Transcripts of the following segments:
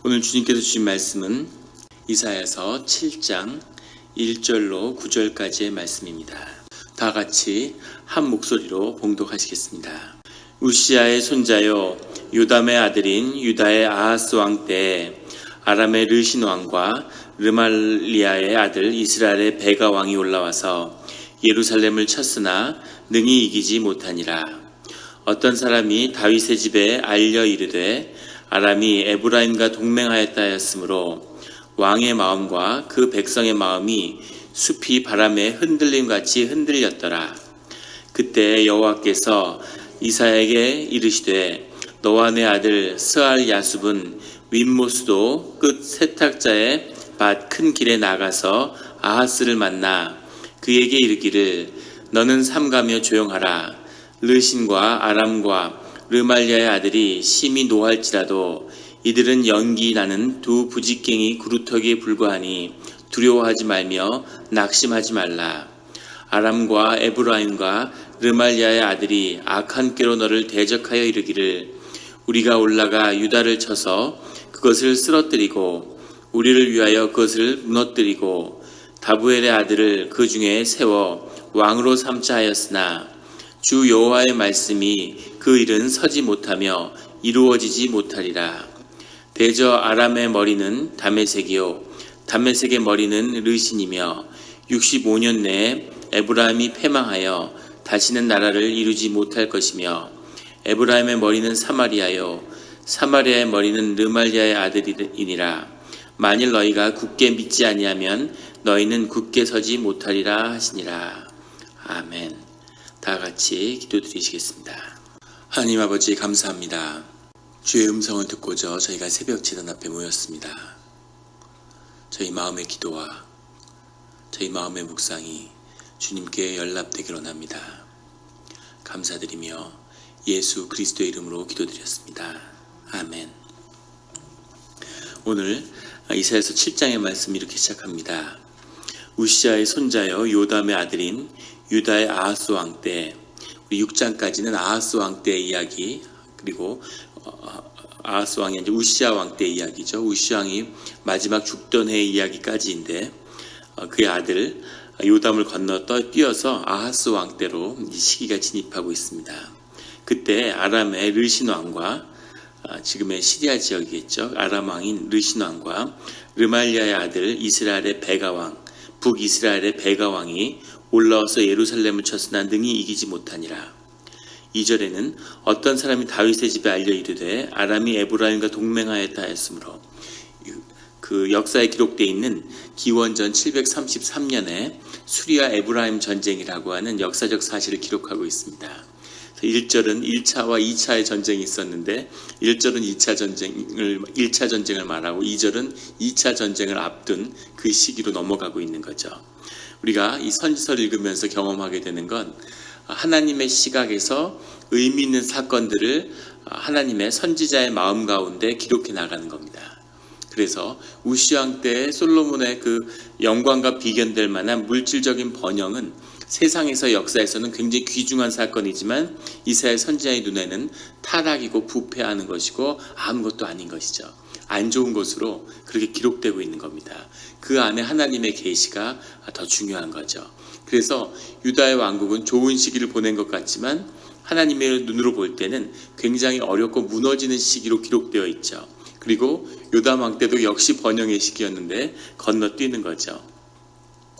오늘 주님께서 주신 말씀은 이사야서 7장 1절로 9절까지의 말씀입니다. 다 같이 한 목소리로 봉독하시겠습니다. 우시야의 손자요 요담의 아들인 유다의 아하스 왕 때에 아람의 르신 왕과 르말리아의 아들 이스라엘의 베가 왕이 올라와서 예루살렘을 쳤으나 능히 이기지 못하니라. 어떤 사람이 다윗의 집에 알려 이르되 아람이 에브라임과 동맹하였다 하였으므로 왕의 마음과 그 백성의 마음이 숲이 바람에 흔들림같이 흔들렸더라. 그때 여호와께서 이사야에게 이르시되 너와 내 아들 스알 야숲은 윗모수도 끝 세탁자의 밭 큰 길에 나가서 아하스를 만나 그에게 이르기를 너는 삼가며 조용하라. 르신과 아람과 르말리아의 아들이 심히 노할지라도 이들은 연기 나는 두 부직갱이 구루터기에 불과하니 두려워하지 말며 낙심하지 말라. 아람과 에브라임과 르말리아의 아들이 악한 꾀로 너를 대적하여 이르기를 우리가 올라가 유다를 쳐서 그것을 쓰러뜨리고 우리를 위하여 그것을 무너뜨리고 다부엘의 아들을 그 중에 세워 왕으로 삼자 하였으나 주 여호와의 말씀이 그 일은 서지 못하며 이루어지지 못하리라. 대저 아람의 머리는 다메섹이요 다메섹의 머리는 르신이며 65년 내에 에브라임이 패망하여 다시는 나라를 이루지 못할 것이며 에브라임의 머리는 사마리아요 사마리아의 머리는 르말리아의 아들이니라. 만일 너희가 굳게 믿지 아니하면 너희는 굳게 서지 못하리라 하시니라. 아멘. 다 같이 기도드리시겠습니다. 하나님 아버지 감사합니다. 주의 음성을 듣고자 저희가 새벽 제단 앞에 모였습니다. 저희 마음의 기도와 저희 마음의 묵상이 주님께 연락되길 원합니다. 감사드리며 예수 그리스도의 이름으로 기도드렸습니다. 아멘. 오늘 이사야서 7장의 말씀이 이렇게 시작합니다. 우시야의 손자여 요담의 아들인 유다의 아하스 왕 때, 우리 6장까지는 아하스 왕 때의 이야기, 그리고 아하스 왕이 이제 우시야 왕 때의 이야기죠. 우시야 왕이 마지막 죽던 해의 이야기까지인데 그의 아들 요담을 건너 뛰어서 아하스 왕 때로 시기가 진입하고 있습니다. 그때 아람의 르신 왕과 지금의 시리아 지역이겠죠. 아람 왕인 르신 왕과 르말리아의 아들 이스라엘의 베가 왕, 북이스라엘의 베가 왕이 올라와서 예루살렘을 쳤으나 능히 이기지 못하니라. 2절에는 어떤 사람이 다윗의 집에 알려 이르되 아람이 에브라임과 동맹하였다 하였으므로 그 역사에 기록되어 있는 기원전 733년에 수리아 에브라임 전쟁이라고 하는 역사적 사실을 기록하고 있습니다. 1절은 1차와 2차의 전쟁이 있었는데 1절은 1차 전쟁을 말하고 2절은 2차 전쟁을 앞둔 그 시기로 넘어가고 있는 거죠. 우리가 이 선지서를 읽으면서 경험하게 되는 건 하나님의 시각에서 의미 있는 사건들을 하나님의 선지자의 마음 가운데 기록해 나가는 겁니다. 그래서 우시야 왕 때 솔로몬의 그 영광과 비견될 만한 물질적인 번영은 세상에서 역사에서는 굉장히 귀중한 사건이지만 이사야 선지자의 눈에는 타락이고 부패하는 것이고 아무것도 아닌 것이죠. 안 좋은 것으로 그렇게 기록되고 있는 겁니다. 그 안에 하나님의 계시가 더 중요한 거죠. 그래서 유다의 왕국은 좋은 시기를 보낸 것 같지만 하나님의 눈으로 볼 때는 굉장히 어렵고 무너지는 시기로 기록되어 있죠. 그리고 요담 왕 때도 역시 번영의 시기였는데 건너뛰는 거죠.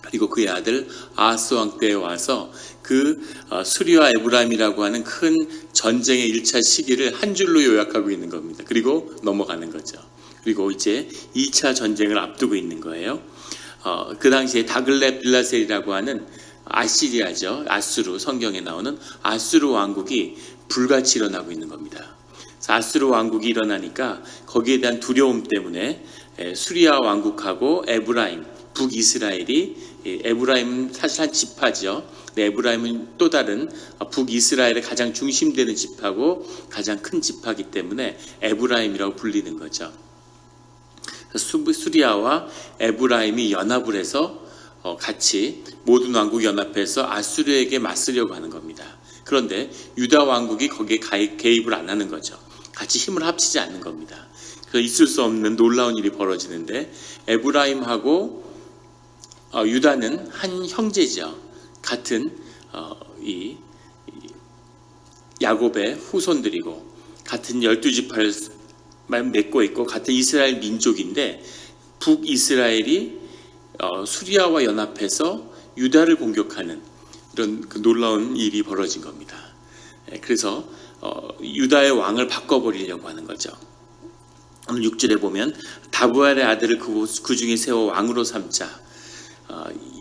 그리고 그의 아들 아하스 왕 때에 와서 그 수리와 에브라임이라고 하는 큰 전쟁의 1차 시기를 한 줄로 요약하고 있는 겁니다. 그리고 넘어가는 거죠. 그리고 이제 2차 전쟁을 앞두고 있는 거예요. 그 당시에 다글렛 빌라셀이라고 하는 아시리아죠. 아수르, 성경에 나오는 아수르 왕국이 불같이 일어나고 있는 겁니다. 아수르 왕국이 일어나니까 거기에 대한 두려움 때문에 수리아 왕국하고 에브라임, 북이스라엘이 에브라임은 사실 한 지파죠. 에브라임은 또 다른 북이스라엘의 가장 중심되는 지파고 가장 큰 지파이기 때문에 에브라임이라고 불리는 거죠. 수리아와 에브라임이 연합을 해서 같이 모든 왕국이 연합해서 아수르에게 맞서려고 하는 겁니다. 그런데 유다 왕국이 거기에 개입을 안 하는 거죠. 같이 힘을 합치지 않는 겁니다. 그래서 있을 수 없는 놀라운 일이 벌어지는데 에브라임하고 유다는 한 형제죠. 같은 이 야곱의 후손들이고 같은 12지파를 맺고 있고 같은 이스라엘 민족인데 북이스라엘이 수리아와 연합해서 유다를 공격하는 이런 그 놀라운 일이 벌어진 겁니다. 그래서 유다의 왕을 바꿔버리려고 하는 거죠. 오늘 6절에 보면 다부엘의 아들을 그 중에 세워 왕으로 삼자.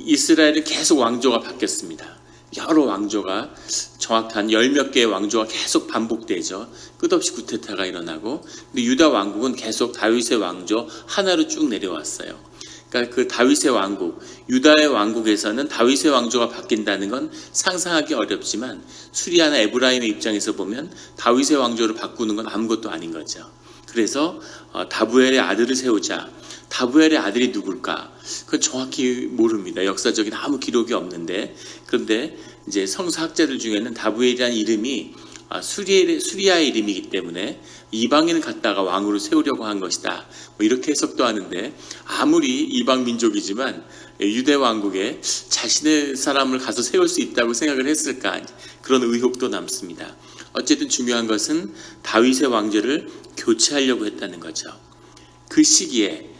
이스라엘은 계속 왕조가 바뀌었습니다. 여러 왕조가 정확한 10몇 개의 왕조가 계속 반복되죠. 끝없이 쿠데타가 일어나고, 근데 유다 왕국은 계속 다윗의 왕조 하나로 쭉 내려왔어요. 그러니까 그 다윗의 왕국, 유다의 왕국에서는 다윗의 왕조가 바뀐다는 건 상상하기 어렵지만 수리아나 에브라임의 입장에서 보면 다윗의 왕조를 바꾸는 건 아무것도 아닌 거죠. 그래서 다부엘의 아들을 세우자. 다부엘의 아들이 누굴까? 그건 정확히 모릅니다. 역사적인 아무 기록이 없는데, 그런데 이제 성서학자들 중에는 다부엘이라는 이름이 수리아의 이름이기 때문에 이방인을 갖다가 왕으로 세우려고 한 것이다. 뭐 이렇게 해석도 하는데, 아무리 이방 민족이지만 유대 왕국에 자신의 사람을 가서 세울 수 있다고 생각을 했을까? 그런 의혹도 남습니다. 어쨌든 중요한 것은 다윗의 왕조를 교체하려고 했다는 거죠. 그 시기에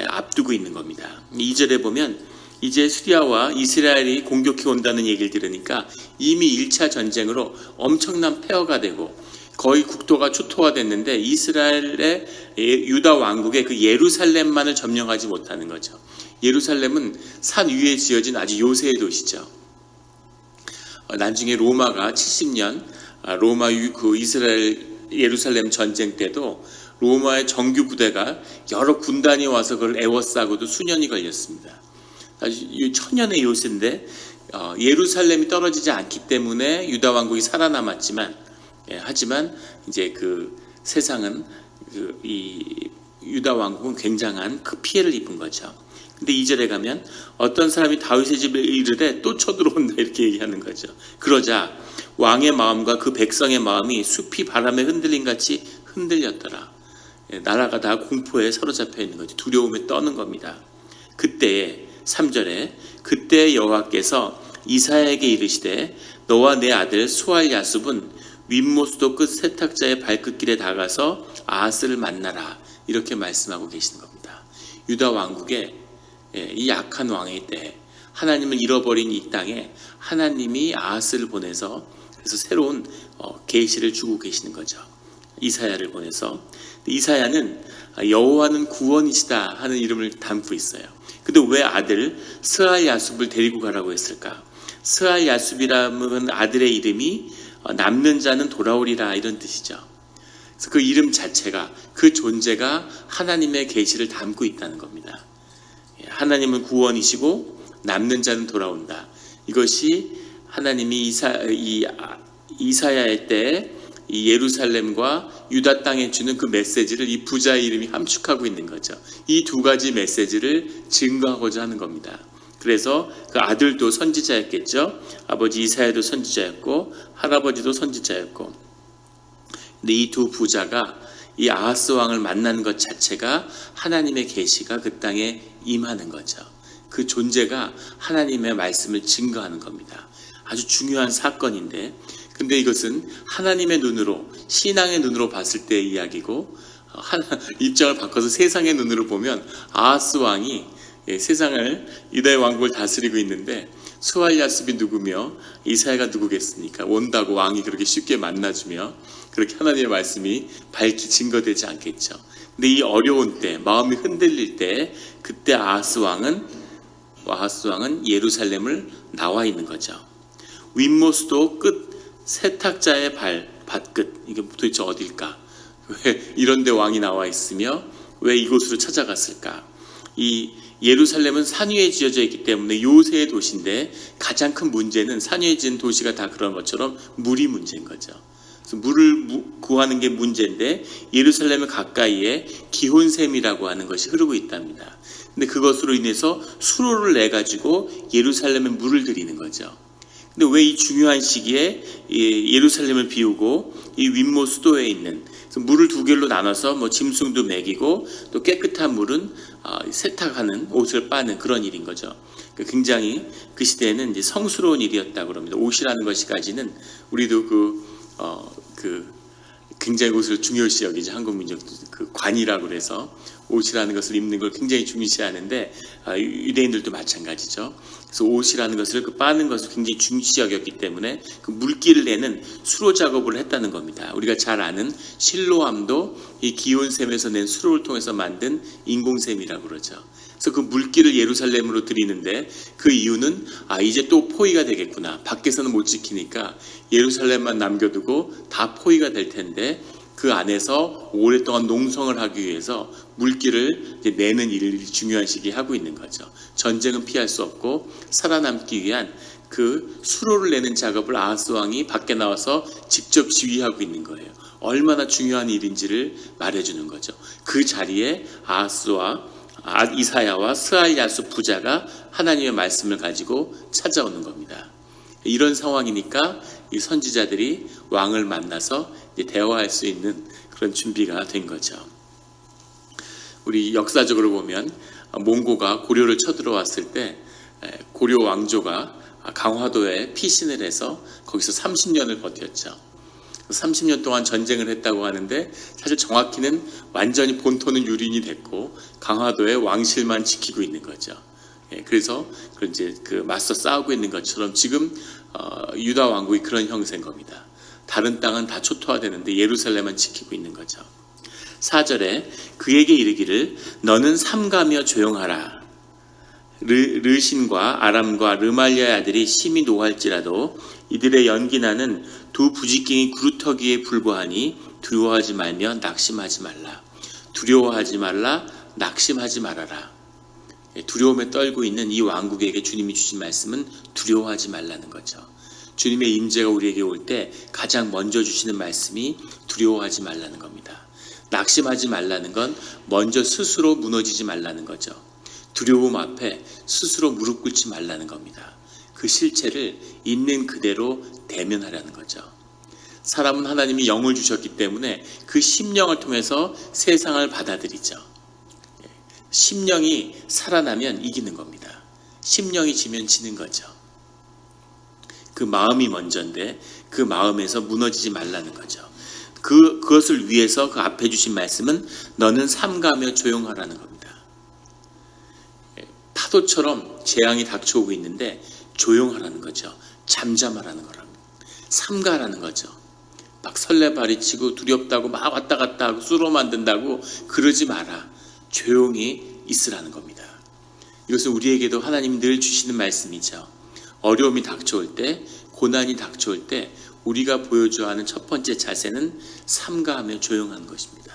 앞두고 있는 겁니다. 2절에 보면 이제 수리아와 이스라엘이 공격해 온다는 얘기를 들으니까 이미 1차 전쟁으로 엄청난 폐허가 되고 거의 국토가 초토화됐는데 이스라엘의 유다 왕국의 그 예루살렘만을 점령하지 못하는 거죠. 예루살렘은 산 위에 지어진 아주 요새의 도시죠. 나중에 로마가 70년 로마 그 이스라엘 예루살렘 전쟁 때도 로마의 정규 부대가 여러 군단이 와서 그걸 에워싸고도 수년이 걸렸습니다. 아주 천년의 요새인데 예루살렘이 떨어지지 않기 때문에 유다 왕국이 살아남았지만, 하지만 이제 그 세상은 이 유다 왕국은 굉장한 그 피해를 입은 거죠. 근데 2절에 가면 어떤 사람이 다윗의 집에 이르되 또 쳐들어온다 이렇게 얘기하는 거죠. 그러자 왕의 마음과 그 백성의 마음이 숲이 바람에 흔들림 같이 흔들렸더라. 나라가 다 공포에 사로잡혀 있는 거죠. 두려움에 떠는 겁니다. 그때에 3절에 그때 여호와께서 이사야에게 이르시되 너와 내 아들 수알 야숲은 윗모수도 끝 세탁자의 발끝길에 다가서 아하스를 만나라 이렇게 말씀하고 계시는 겁니다. 유다 왕국의 이 약한 왕의 때 하나님을 잃어버린 이 땅에 하나님이 아하스를 보내서 그래서 새로운 계시를 주고 계시는 거죠. 이사야를 보내서. 이사야는 여호와는 구원이시다 하는 이름을 담고 있어요. 근데 왜 아들 스알 야숲을 데리고 가라고 했을까? 스알 야숲이라는 아들의 이름이 남는 자는 돌아오리라 이런 뜻이죠. 그래서 그 이름 자체가 그 존재가 하나님의 계시를 담고 있다는 겁니다. 하나님은 구원이시고 남는 자는 돌아온다. 이것이 하나님이 이사야의 때 이 예루살렘과 유다 땅에 주는 그 메시지를 이 부자의 이름이 함축하고 있는 거죠. 이 두 가지 메시지를 증거하고자 하는 겁니다. 그래서 그 아들도 선지자였겠죠. 아버지 이사야도 선지자였고 할아버지도 선지자였고. 근데 이 두 부자가 이 아하스 왕을 만나는 것 자체가 하나님의 계시가 그 땅에 임하는 거죠. 그 존재가 하나님의 말씀을 증거하는 겁니다. 아주 중요한 사건인데, 근데 이것은 하나님의 눈으로, 신앙의 눈으로 봤을 때의 이야기고, 입장을 바꿔서 세상의 눈으로 보면 아하스 왕이 세상을 유다의 왕국을 다스리고 있는데 수알 야숲이 누구며 이사야가 누구겠습니까? 온다고 왕이 그렇게 쉽게 만나주며 그렇게 하나님의 말씀이 밝히 증거되지 않겠죠. 근데 이 어려운 때, 마음이 흔들릴 때, 그때 아하스 왕은 예루살렘을 나와 있는 거죠. 윗모수도 끝 세탁자의 발끝, 이게 도대체 어딜까? 왜 이런 데 왕이 나와 있으며 왜 이곳으로 찾아갔을까? 이 예루살렘은 산 위에 지어져 있기 때문에 요새의 도시인데 가장 큰 문제는 산 위에 지은 도시가 다 그런 것처럼 물이 문제인 거죠. 그래서 물을 구하는 게 문제인데 예루살렘 가까이에 기혼샘이라고 하는 것이 흐르고 있답니다. 근데 그것으로 인해서 수로를 내 가지고 예루살렘에 물을 들이는 거죠. 근데 왜 이 중요한 시기에 예루살렘을 비우고 이 윗모 수도에 있는 그래서 물을 두 개로 나눠서 뭐 짐승도 먹이고 또 깨끗한 물은 세탁하는, 옷을 빠는 그런 일인 거죠. 굉장히 그 시대에는 이제 성스러운 일이었다고 합니다. 옷이라는 것이까지는 우리도 굉장히 옷을 중요시 여기죠. 한국 민족도 그 관이라고 그래서 옷이라는 것을 입는 걸 굉장히 중시하는데 유대인들도 마찬가지죠. 그래서 옷이라는 것을 빠는 것을 굉장히 중시 여겼기 때문에 그 물기를 내는 수로 작업을 했다는 겁니다. 우리가 잘 아는 실로암도 이 기온샘에서 낸 수로를 통해서 만든 인공샘이라고 그러죠. 그래서 그 물기를 예루살렘으로 드리는데 그 이유는 이제 또 포위가 되겠구나. 밖에서는 못 지키니까 예루살렘만 남겨두고 다 포위가 될 텐데 그 안에서 오랫동안 농성을 하기 위해서 물기를 이제 내는 일이 중요한 시기에 하고 있는 거죠. 전쟁은 피할 수 없고 살아남기 위한 그 수로를 내는 작업을 아하스 왕이 밖에 나와서 직접 지휘하고 있는 거예요. 얼마나 중요한 일인지를 말해주는 거죠. 그 자리에 아하스와 이사야와 스알야수 부자가 하나님의 말씀을 가지고 찾아오는 겁니다. 이런 상황이니까 이 선지자들이 왕을 만나서 이제 대화할 수 있는 그런 준비가 된 거죠. 우리 역사적으로 보면 몽고가 고려를 쳐들어왔을 때 고려 왕조가 강화도에 피신을 해서 거기서 30년을 버텼죠. 30년 동안 전쟁을 했다고 하는데 사실 정확히는 완전히 본토는 유린이 됐고 강화도의 왕실만 지키고 있는 거죠. 그래서 이제 맞서 싸우고 있는 것처럼 지금 유다 왕국이 그런 형세인 겁니다. 다른 땅은 다 초토화되는데 예루살렘만 지키고 있는 거죠. 4절에 그에게 이르기를 너는 삼가며 조용하라. 르신과 아람과 르말리아의 아들이 심히 노할지라도 이들의 연기나는 두 부지깽이 구루터기에 불과하니 두려워하지 말며 낙심하지 말라. 두려워하지 말라, 낙심하지 말아라. 두려움에 떨고 있는 이 왕국에게 주님이 주신 말씀은 두려워하지 말라는 거죠. 주님의 임재가 우리에게 올 때 가장 먼저 주시는 말씀이 두려워하지 말라는 겁니다. 낙심하지 말라는 건 먼저 스스로 무너지지 말라는 거죠. 두려움 앞에 스스로 무릎 꿇지 말라는 겁니다. 그 실체를 있는 그대로 대면하라는 거죠. 사람은 하나님이 영을 주셨기 때문에 그 심령을 통해서 세상을 받아들이죠. 심령이 살아나면 이기는 겁니다. 심령이 지면 지는 거죠. 그 마음이 먼저인데 그 마음에서 무너지지 말라는 거죠. 그것을 위해서 그 앞에 주신 말씀은 너는 삼가며 조용하라는 겁니다. 파도처럼 재앙이 닥쳐오고 있는데 조용하라는 거죠. 잠잠하라는 거랍니다. 삼가라는 거죠. 막 설레발이치고 두렵다고 막 왔다 갔다 하고 수로 만든다고 그러지 마라. 조용히 있으라는 겁니다. 이것은 우리에게도 하나님이 늘 주시는 말씀이죠. 어려움이 닥쳐올 때, 고난이 닥쳐올 때 우리가 보여줘야 하는 첫 번째 자세는 삼가하며 조용한 것입니다.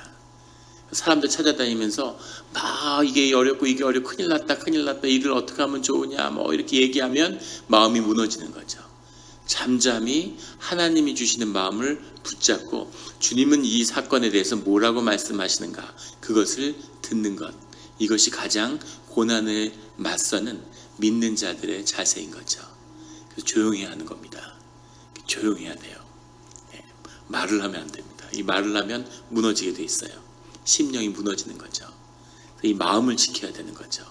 사람들 찾아다니면서 막 이게 어렵고 큰일 났다 이를 어떻게 하면 좋으냐 뭐 이렇게 얘기하면 마음이 무너지는 거죠. 잠잠히 하나님이 주시는 마음을 붙잡고 주님은 이 사건에 대해서 뭐라고 말씀하시는가 그것을 듣는 것, 이것이 가장 고난을 맞서는 믿는 자들의 자세인 거죠. 그래서 조용해야 하는 겁니다. 조용해야 돼요. 말을 하면 안 됩니다. 이 말을 하면 무너지게 돼 있어요. 심령이 무너지는 거죠. 이 마음을 지켜야 되는 거죠.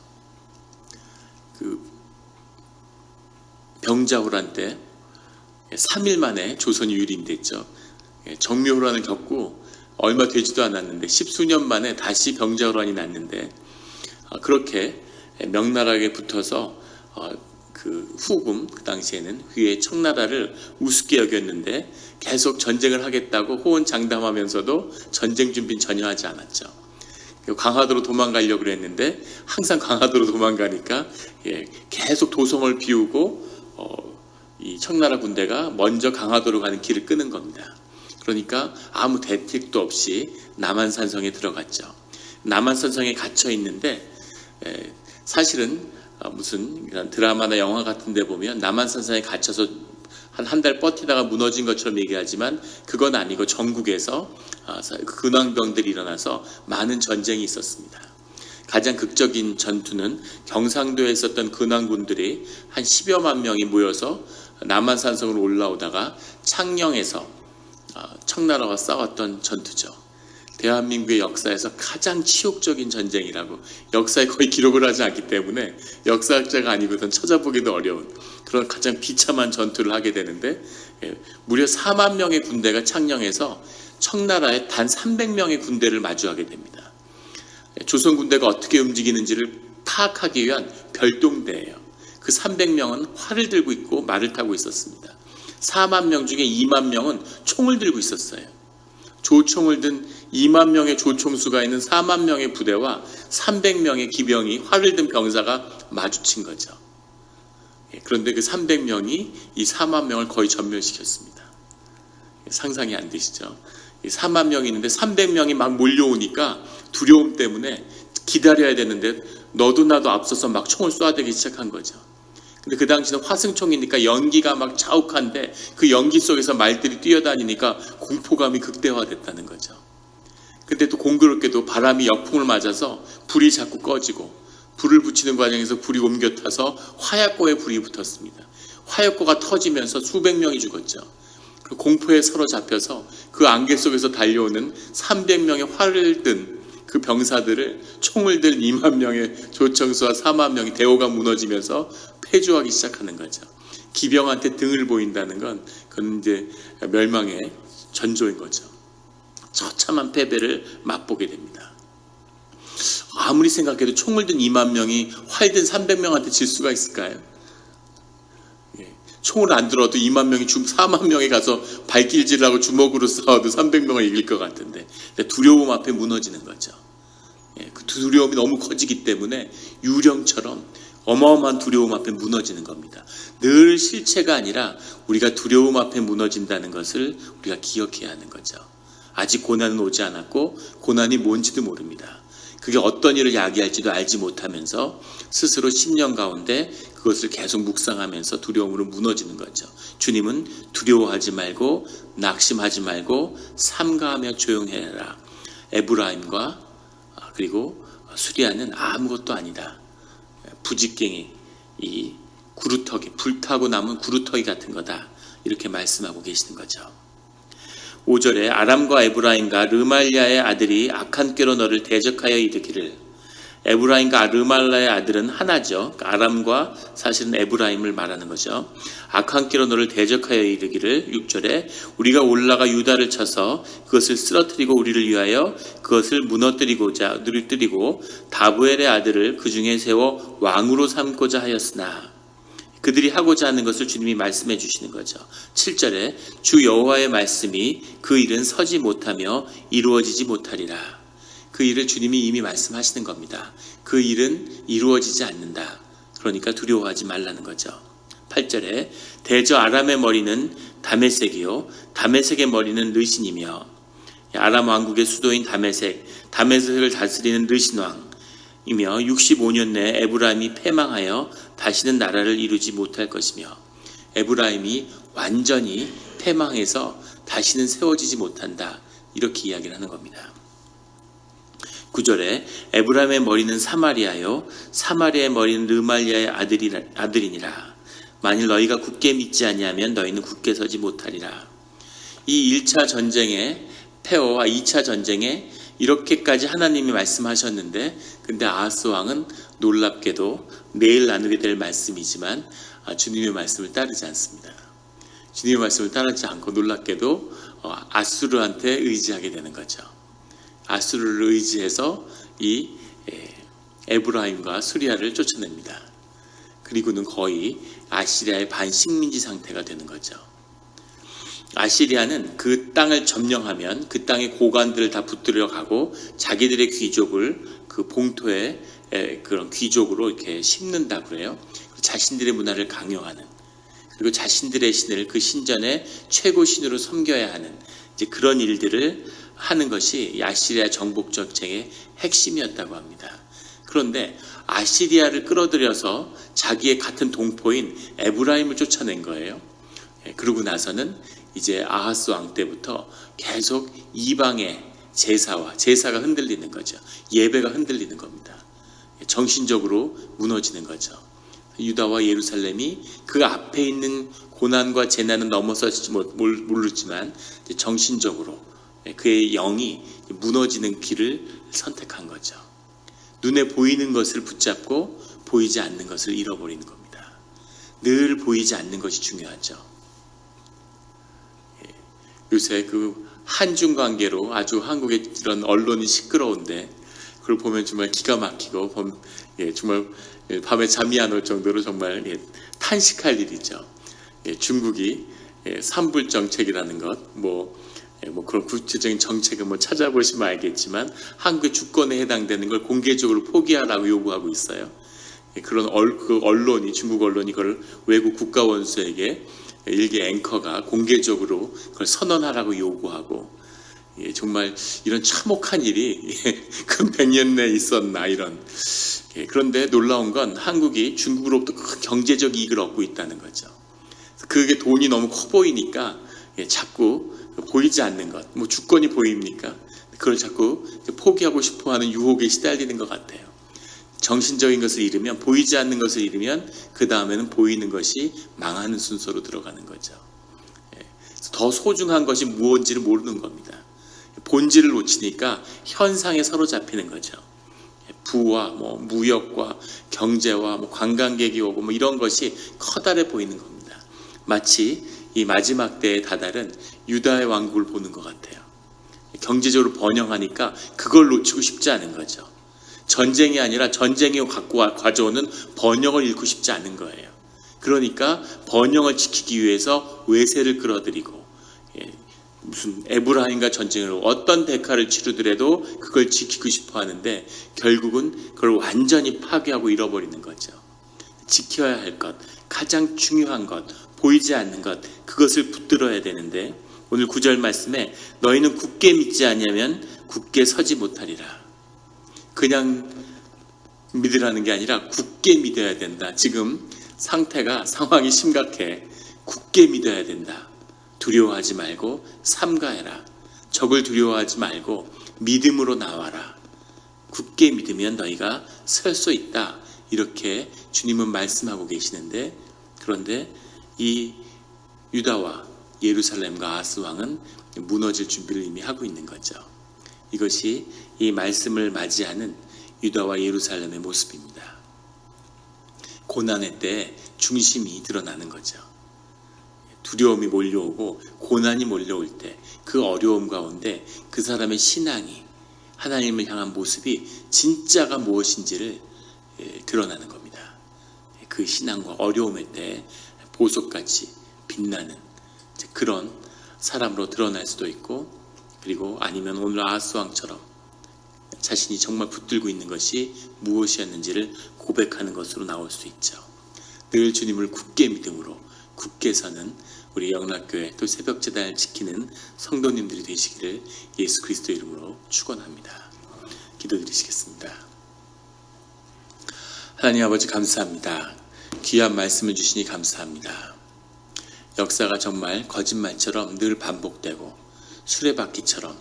병자호란 때 3일 만에 조선이 유린됐죠. 정묘호란을 겪고 얼마 되지도 않았는데 10수년 만에 다시 병자호란이 났는데 그렇게 명나라에 붙어서 후금, 그 당시에는 그의 청나라를 우습게 여겼는데 계속 전쟁을 하겠다고 호언장담하면서도 전쟁 준비는 전혀 하지 않았죠. 강화도로 도망가려고 그랬는데 항상 강화도로 도망가니까 계속 도성을 비우고 이 청나라 군대가 먼저 강화도로 가는 길을 끄는 겁니다. 그러니까 아무 대책도 없이 남한산성에 들어갔죠. 남한산성에 갇혀 있는데 사실은 무슨 이런 드라마나 영화 같은 데 보면 남한산성에 갇혀서 한 달 버티다가 무너진 것처럼 얘기하지만 그건 아니고 전국에서 근황병들이 일어나서 많은 전쟁이 있었습니다. 가장 극적인 전투는 경상도에 있었던 근황군들이 한 10여만 명이 모여서 남한산성으로 올라오다가 창녕에서 청나라와 싸웠던 전투죠. 대한민국의 역사에서 가장 치욕적인 전쟁이라고, 역사에 거의 기록을 하지 않기 때문에 역사학자가 아니거든 찾아보기도 어려운 그런 가장 비참한 전투를 하게 되는데, 무려 4만 명의 군대가 창녕에서 청나라의 단 300명의 군대를 마주하게 됩니다. 조선 군대가 어떻게 움직이는지를 파악하기 위한 별동대예요. 그 300명은 활을 들고 있고 말을 타고 있었습니다. 4만 명 중에 2만 명은 총을 들고 있었어요. 조총을 든 2만 명의 조총수가 있는 4만 명의 부대와 300명의 기병이 활을 든 병사가 마주친 거죠. 그런데 그 300명이 이 4만 명을 거의 전멸시켰습니다. 상상이 안 되시죠? 4만 명이 있는데 300명이 막 몰려오니까 두려움 때문에 기다려야 되는데 너도 나도 앞서서 막 총을 쏴대기 시작한 거죠. 근데 그 당시는 화승총이니까 연기가 막 자욱한데 그 연기 속에서 말들이 뛰어다니니까 공포감이 극대화됐다는 거죠. 근데 또 공교롭게도 바람이 역풍을 맞아서 불이 자꾸 꺼지고, 불을 붙이는 과정에서 불이 옮겨 타서 화약고에 불이 붙었습니다. 화약고가 터지면서 수백 명이 죽었죠. 공포에 사로잡혀서 그 안개 속에서 달려오는 300명의 활을 든 그 병사들을 총을 든 2만 명의 조총수와 4만 명이 대오가 무너지면서 패주하기 시작하는 거죠. 기병한테 등을 보인다는 건 그건 이제 멸망의 전조인 거죠. 처참한 패배를 맛보게 됩니다. 아무리 생각해도 총을 든 2만 명이 활 든 300명한테 질 수가 있을까요? 총을 안 들어도 2만 명이 4만 명에 가서 발길질하고 주먹으로 싸워도 300명을 이길 것 같은데, 두려움 앞에 무너지는 거죠. 그 두려움이 너무 커지기 때문에 유령처럼 어마어마한 두려움 앞에 무너지는 겁니다. 늘 실체가 아니라 우리가 두려움 앞에 무너진다는 것을 우리가 기억해야 하는 거죠. 아직 고난은 오지 않았고 고난이 뭔지도 모릅니다. 그게 어떤 일을 야기할지도 알지 못하면서 스스로 심령 가운데 그것을 계속 묵상하면서 두려움으로 무너지는 거죠. 주님은 두려워하지 말고 낙심하지 말고 삼가하며 조용해라. 에브라임과 그리고 수리아는 아무것도 아니다. 부직갱이, 이 구루터기, 불타고 남은 구루터기 같은 거다. 이렇게 말씀하고 계시는 거죠. 5절에 아람과 에브라임과 르말리아의 아들이 악한 꾀로 너를 대적하여 이르기를. 에브라임과 르말리아의 아들은 하나죠. 아람과 사실은 에브라임을 말하는 거죠. 악한 꾀로 너를 대적하여 이르기를. 6절에 우리가 올라가 유다를 쳐서 그것을 쓰러뜨리고 우리를 위하여 그것을 무너뜨리고자 누리뜨리고 다부엘의 아들을 그 중에 세워 왕으로 삼고자 하였으나, 그들이 하고자 하는 것을 주님이 말씀해 주시는 거죠. 7절에 주 여호와의 말씀이 그 일은 서지 못하며 이루어지지 못하리라. 그 일을 주님이 이미 말씀하시는 겁니다. 그 일은 이루어지지 않는다. 그러니까 두려워하지 말라는 거죠. 8절에 대저 아람의 머리는 다메섹이요 다메섹의 머리는 르신이며, 아람 왕국의 수도인 다메섹을 다스리는 르신 왕이며 65년 내에 에브라임이 패망하여 다시는 나라를 이루지 못할 것이며, 에브라임이 완전히 패망해서 다시는 세워지지 못한다. 이렇게 이야기를 하는 겁니다. 9절에 에브라임의 머리는 사마리아요 사마리아의 머리는 르말리아의 아들이니라. 만일 너희가 굳게 믿지 아니하면 너희는 굳게 서지 못하리라. 이 1차 전쟁의 폐허와 2차 전쟁에 이렇게까지 하나님이 말씀하셨는데, 근데 아하스 왕은 놀랍게도 내일 나누게 될 말씀이지만 주님의 말씀을 따르지 않습니다. 주님의 말씀을 따르지 않고 놀랍게도 아수르한테 의지하게 되는 거죠. 아수르를 의지해서 이 에브라임과 수리아를 쫓아냅니다. 그리고는 거의 아시리아의 반식민지 상태가 되는 거죠. 아시리아는 그 땅을 점령하면 그 땅의 고관들을 다 붙들어 가고 자기들의 귀족을 그 봉토에 그런 귀족으로 이렇게 심는다 그래요. 자신들의 문화를 강요하는, 그리고 자신들의 신을 그 신전의 최고 신으로 섬겨야 하는 이제 그런 일들을 하는 것이 아시리아 정복 정책의 핵심이었다고 합니다. 그런데 아시리아를 끌어들여서 자기의 같은 동포인 에브라임을 쫓아낸 거예요. 그러고 나서는 이제 아하스 왕 때부터 계속 이방의 제사가 흔들리는 거죠. 예배가 흔들리는 겁니다. 정신적으로 무너지는 거죠. 유다와 예루살렘이 그 앞에 있는 고난과 재난은 넘어설지 모르지만 정신적으로 그의 영이 무너지는 길을 선택한 거죠. 눈에 보이는 것을 붙잡고 보이지 않는 것을 잃어버리는 겁니다. 늘 보이지 않는 것이 중요하죠. 요새 그 한중 관계로 아주 한국의 이런 언론이 시끄러운데 그걸 보면 정말 기가 막히고 정말 밤에 잠이 안 올 정도로 정말 탄식할 일이죠. 중국이 삼불 정책이라는 것, 그런 구체적인 정책은 찾아보시면 알겠지만 한국의 주권에 해당되는 걸 공개적으로 포기하라고 요구하고 있어요. 그런 그 언론이, 중국 언론이 그걸 외국 국가 원수에게 일개 앵커가 공개적으로 그걸 선언하라고 요구하고, 정말 이런 참혹한 일이 그 100년 내에 있었나 이런. 그런데 놀라운 건 한국이 중국으로부터 큰 경제적 이익을 얻고 있다는 거죠. 그게 돈이 너무 커 보이니까 자꾸 보이지 않는 것, 주권이 보입니까? 그걸 자꾸 포기하고 싶어하는 유혹에 시달리는 것 같아요. 정신적인 것을 잃으면, 보이지 않는 것을 잃으면 그 다음에는 보이는 것이 망하는 순서로 들어가는 거죠. 더 소중한 것이 무엇인지를 모르는 겁니다. 본질을 놓치니까 현상에 사로잡히는 거죠. 부와 무역과 경제와 관광객이 오고 이런 것이 커다래 보이는 겁니다. 마치 이 마지막 때에 다다른 유다의 왕국을 보는 것 같아요. 경제적으로 번영하니까 그걸 놓치고 싶지 않은 거죠. 전쟁이 아니라 전쟁이 가져오는 번영을 잃고 싶지 않은 거예요. 그러니까 번영을 지키기 위해서 외세를 끌어들이고, 무슨 에브라임과 전쟁을 어떤 대가를 치르더라도 그걸 지키고 싶어 하는데 결국은 그걸 완전히 파괴하고 잃어버리는 거죠. 지켜야 할 것, 가장 중요한 것, 보이지 않는 것, 그것을 붙들어야 되는데 오늘 9절 말씀에 너희는 굳게 믿지 않으면 굳게 서지 못하리라. 그냥 믿으라는 게 아니라 굳게 믿어야 된다. 지금 상황이 심각해. 굳게 믿어야 된다. 두려워하지 말고 삼가해라. 적을 두려워하지 말고 믿음으로 나와라. 굳게 믿으면 너희가 설 수 있다. 이렇게 주님은 말씀하고 계시는데, 그런데 이 유다와 예루살렘과 아하스 왕은 무너질 준비를 이미 하고 있는 거죠. 이것이 이 말씀을 맞이하는 유다와 예루살렘의 모습입니다. 고난의 때 중심이 드러나는 거죠. 두려움이 몰려오고 고난이 몰려올 때 그 어려움 가운데 그 사람의 신앙이, 하나님을 향한 모습이 진짜가 무엇인지를 드러나는 겁니다. 그 신앙과 어려움의 때 보석같이 빛나는 그런 사람으로 드러날 수도 있고, 그리고 아니면 오늘 아하스 왕처럼 자신이 정말 붙들고 있는 것이 무엇이었는지를 고백하는 것으로 나올 수 있죠. 늘 주님을 굳게 믿음으로 굳게 서는 우리 영락교회 또 새벽제단을 지키는 성도님들이 되시기를 예수 그리스도의 이름으로 축원합니다. 기도드리시겠습니다. 하나님 아버지 감사합니다. 귀한 말씀을 주시니 감사합니다. 역사가 정말 거짓말처럼 늘 반복되고 수레바퀴처럼,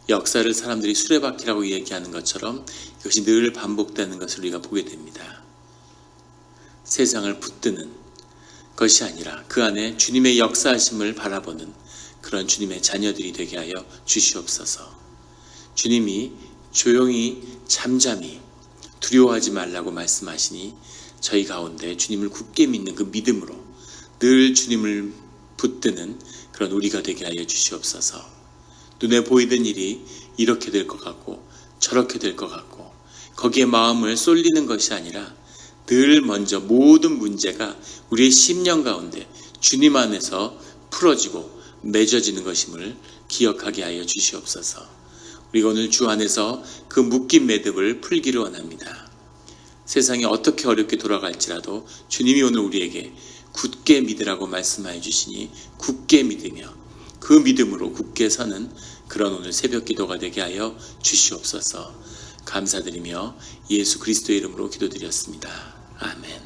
역사를 사람들이 수레바퀴라고 얘기하는 것처럼 이것이 늘 반복되는 것을 우리가 보게 됩니다. 세상을 붙드는 것이 아니라 그 안에 주님의 역사하심을 바라보는 그런 주님의 자녀들이 되게 하여 주시옵소서. 주님이 조용히 잠잠히 두려워하지 말라고 말씀하시니 저희 가운데 주님을 굳게 믿는 그 믿음으로 늘 주님을 붙드는 그런 우리가 되게 하여 주시옵소서. 눈에 보이던 일이 이렇게 될 것 같고 저렇게 될 것 같고 거기에 마음을 쏠리는 것이 아니라 늘 먼저 모든 문제가 우리의 심령 가운데 주님 안에서 풀어지고 맺어지는 것임을 기억하게 하여 주시옵소서. 우리가 오늘 주 안에서 그 묶인 매듭을 풀기를 원합니다. 세상이 어떻게 어렵게 돌아갈지라도 주님이 오늘 우리에게 굳게 믿으라고 말씀하여 주시니 굳게 믿으며 그 믿음으로 굳게 서는 그런 오늘 새벽 기도가 되게 하여 주시옵소서. 감사드리며 예수 그리스도의 이름으로 기도드렸습니다. 아멘.